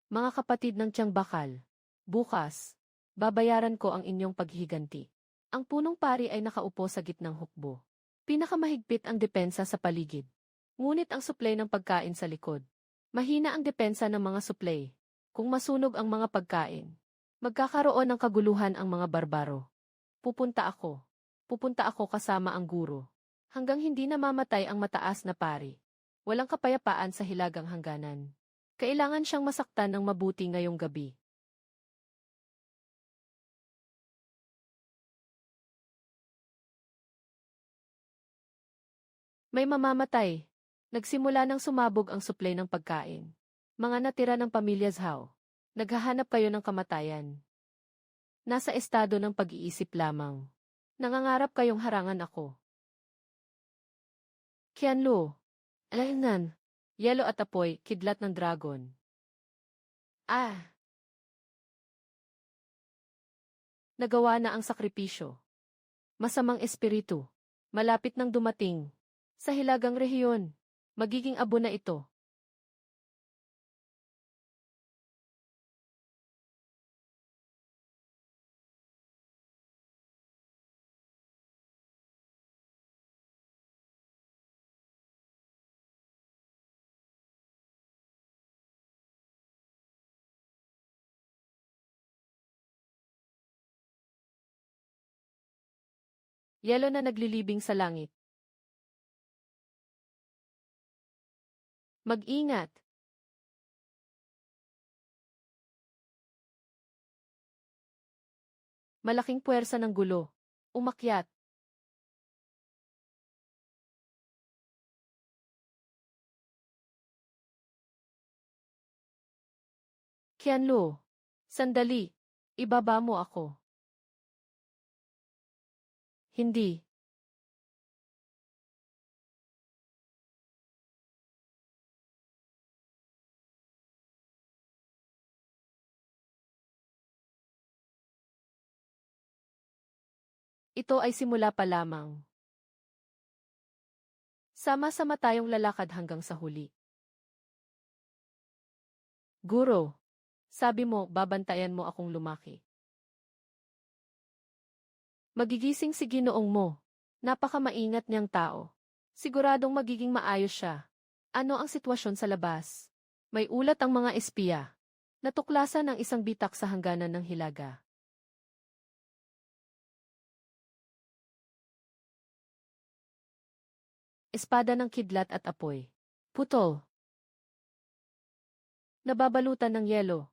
Mga kapatid ng Tiyang Bakal, bukas, babayaran ko ang inyong paghiganti. Ang punong pari ay nakaupo sa gitnang hukbo. Pinakamahigpit ang depensa sa paligid. Ngunit ang suplay ng pagkain sa likod. Mahina ang depensa ng mga suplay. Kung masunog ang mga pagkain, magkakaroon ng kaguluhan ang mga barbaro. Pupunta ako. Pupunta ako kasama ang guro. Hanggang hindi namamatay ang mataas na pari. Walang kapayapaan sa hilagang hangganan. Kailangan siyang masaktan ng mabuti ngayong gabi. May mamamatay. Nagsimula nang sumabog ang suplay ng pagkain. Mga natira ng pamilya Zhao. Naghahanap kayo ng kamatayan. Nasa estado ng pag-iisip lamang. Nangangarap kayong harangan ako. Qianlu. Alainan. Yelo at apoy, kidlat ng dragon. Ah! Nagawa na ang sakripisyo. Masamang espiritu. Malapit nang dumating. Sa hilagang rehiyon. Magiging abo na ito. Yelo na naglilibing sa langit. Mag-ingat. Malaking puwersa ng gulo. Umakyat. Qianlu. Sandali. Ibaba mo ako. Hindi. Ito ay simula pa lamang. Sama-sama tayong lalakad hanggang sa huli. Guro, sabi mo, babantayan mo akong lumaki. Magigising si Ginoong mo. Napaka-maingat niyang tao. Siguradong magiging maayos siya. Ano ang sitwasyon sa labas? May ulat ang mga espiya. Natuklasan ang isang bitak sa hangganan ng Hilaga. Espada ng kidlat at apoy. Putol. Nababalutan ng yelo.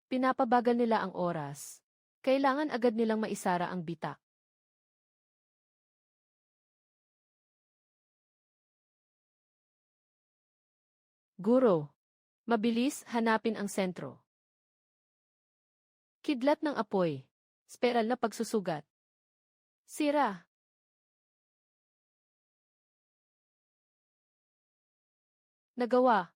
Pinapabagal nila ang oras. Kailangan agad nilang maisara ang bitak. Guro. Mabilis, hanapin ang sentro. Kidlat ng apoy. Spiral na pagsusugat. Sira. Nagawa.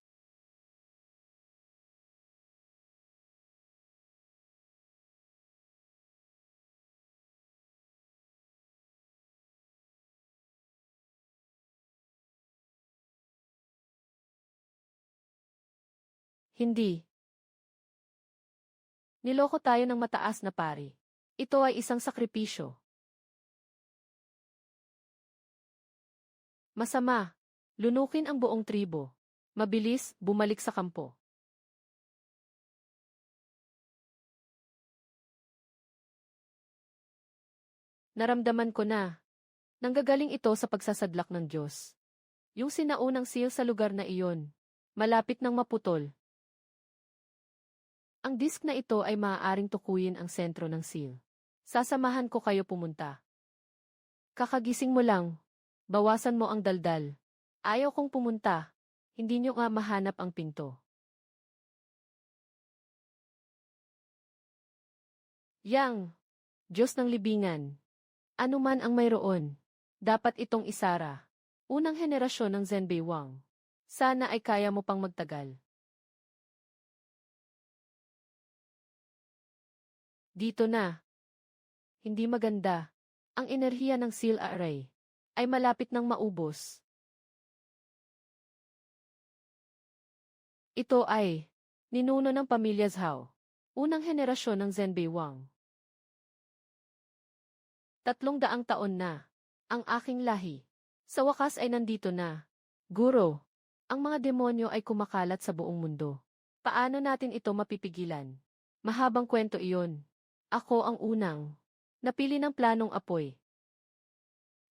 Hindi. Niloko tayo ng mataas na pari. Ito ay isang sakripisyo. Masama. Lunukin ang buong tribo. Mabilis, bumalik sa kampo. Naramdaman ko na. Nanggagaling ito sa pagsasadlak ng Diyos. Yung sinaunang seal sa lugar na iyon. Malapit ng maputol. Ang disk na ito ay maaaring tukuyin ang sentro ng seal. Sasamahan ko kayo pumunta. Kakagising mo lang. Bawasan mo ang daldal. Ayaw kong pumunta. Hindi niyo nga mahanap ang pinto. Yang, Diyos ng libingan. Ano man ang mayroon, dapat itong isara. Unang henerasyon ng Zenbei Wang. Sana ay kaya mo pang magtagal. Dito na. Hindi maganda. Ang enerhiya ng seal array ay malapit ng maubos. Ito ay ninuno ng pamilya Zhao. Unang henerasyon ng Zenbei Wang. 300 taon na. Ang aking lahi. Sa wakas ay nandito na. Guro, ang mga demonyo ay kumakalat sa buong mundo. Paano natin ito mapipigilan? Mahabang kwento iyon. Ako ang unang. Napili ng planong apoy.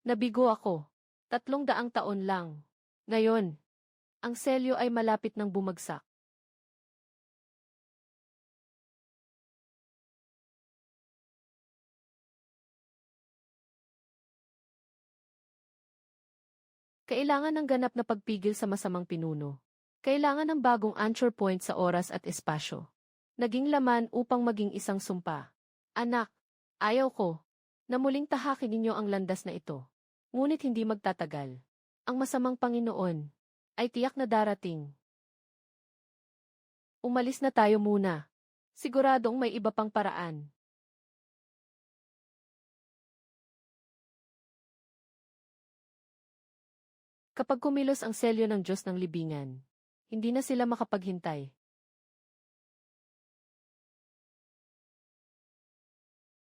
Nabigo ako. 300 taon lang. Ngayon, ang selyo ay malapit ng bumagsak. Kailangan ng ganap na pagpigil sa masamang pinuno. Kailangan ng bagong anchor point sa oras at espasyo. Naging laman upang maging isang sumpa. Anak, ayaw ko na muling tahakin ninyo ang landas na ito. Ngunit hindi magtatagal. Ang masamang Panginoon ay tiyak na darating. Umalis na tayo muna. Siguradong may iba pang paraan. Kapag kumilos ang selyo ng Diyos ng libingan, hindi na sila makapaghintay.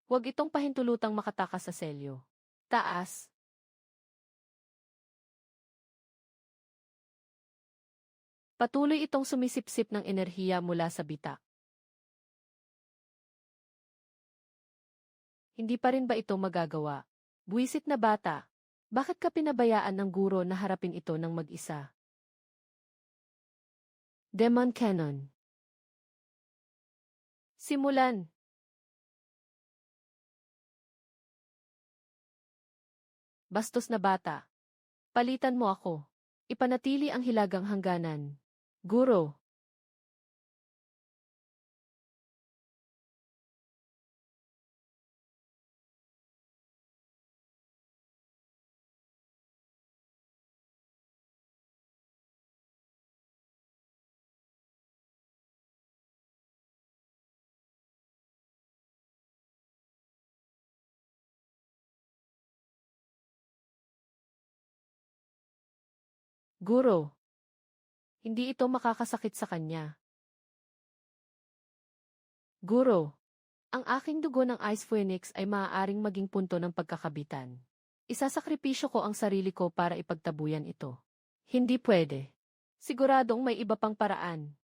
Huwag itong pahintulutang makatakas sa selyo. Taas. Patuloy itong sumisipsip ng enerhiya mula sa bitak. Hindi pa rin ba ito magagawa? Buwisit na bata. Bakit ka pinabayaan ng guro na harapin ito ng mag-isa? Demon Cannon. Simulan. Bastos na bata. Palitan mo ako. Ipanatili ang hilagang hangganan. Guro. Guro, hindi ito makakasakit sa kanya. Guro, ang aking dugo ng Ice Phoenix ay maaaring maging punto ng pagkakabitan. Isasakripisyo ko ang sarili ko para ipagtabuyan ito. Hindi pwede. Siguradong may iba pang paraan.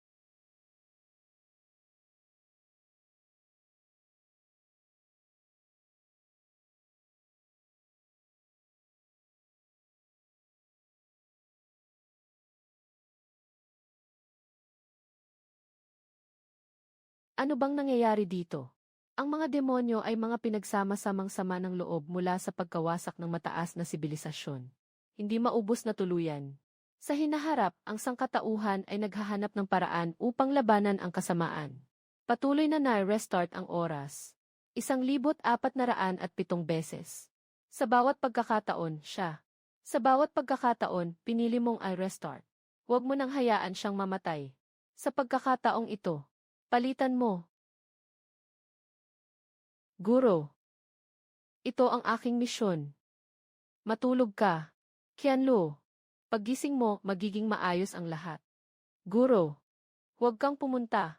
Ano bang nangyayari dito? Ang mga demonyo ay mga pinagsama-samang sama ng loob mula sa pagkawasak ng mataas na sibilisasyon. Hindi maubos na tuluyan. Sa hinaharap, ang sangkatauhan ay naghahanap ng paraan upang labanan ang kasamaan. Patuloy na na-restart ang oras. 1,407 beses. Sa bawat pagkakataon, siya. Sa bawat pagkakataon, pinili mong i-restart. Huwag mo nang hayaan siyang mamatay. Sa pagkakataong ito, palitan mo. Guro, ito ang aking misyon. Matulog ka. Qianlu, paggising mo, magiging maayos ang lahat. Guro, huwag kang pumunta.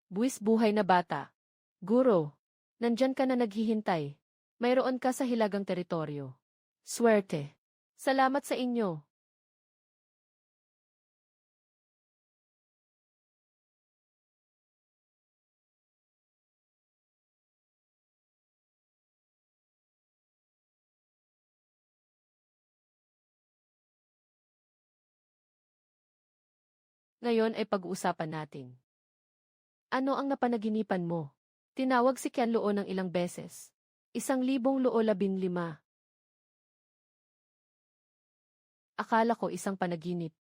Buwis buhay na bata. Guro, nandyan ka na naghihintay. Mayroon ka sa hilagang teritoryo. Swerte. Salamat sa inyo. Ngayon ay pag-uusapan natin. Ano ang napanaginipan mo? Tinawag si Qianluo ng ilang beses. 1,015. Akala ko isang panaginip.